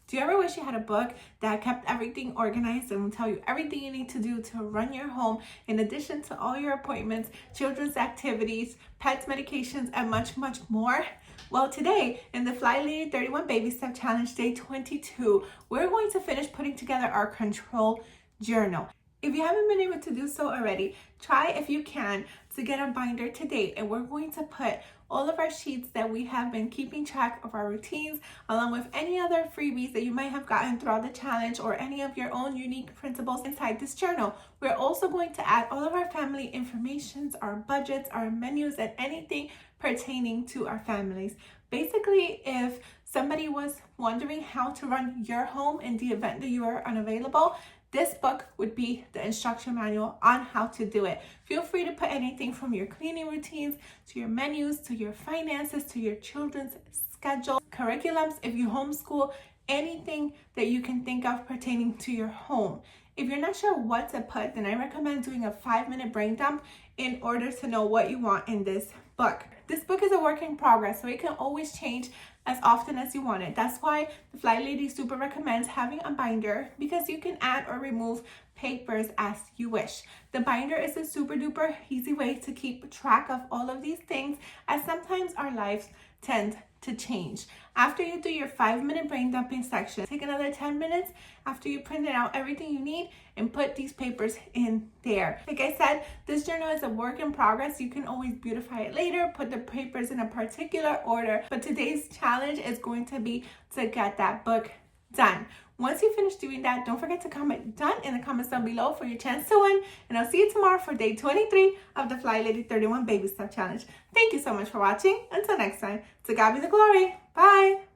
Do you ever wish you had a book that kept everything organized and will tell you everything you need to do to run your home, in addition to all your appointments, children's activities, pets, medications, and much, much more? Well, today in the FlyLady 31 Baby Step Challenge Day 22, we're going to finish putting together our control journal. If you haven't been able to do so already, try if you can to get a binder today, and we're going to put all of our sheets that we have been keeping track of our routines, along with any other freebies that you might have gotten throughout the challenge or any of your own unique principles inside this journal. We're also going to add all of our family informations, our budgets, our menus, and anything pertaining to our families. Basically, if somebody was wondering how to run your home in the event that you are unavailable, this book would be the instruction manual on how to do it. Feel free to put anything from your cleaning routines, to your menus, to your finances, to your children's schedule, curriculums, if you homeschool, anything that you can think of pertaining to your home. If you're not sure what to put, then I recommend doing a 5-minute brain dump in order to know what you want in this book. This book is a work in progress, so it can always change as often as you want it. That's why the FlyLady super recommends having a binder, because you can add or remove papers as you wish. The binder is a super duper easy way to keep track of all of these things, as sometimes our lives tend to change. After you do your 5-minute brain dumping section, take another 10 minutes after you printed out everything you need and put these papers in there. Like I said, this journal is a work in progress. You can always beautify it later, put the papers in a particular order, but today's challenge is going to be to get that book done. Once you finish doing that, don't forget to comment done in the comments down below for your chance to win. And I'll see you tomorrow for day 23 of the FlyLady 31 Baby Step Challenge. Thank you so much for watching. Until next time, to God be the glory. Bye.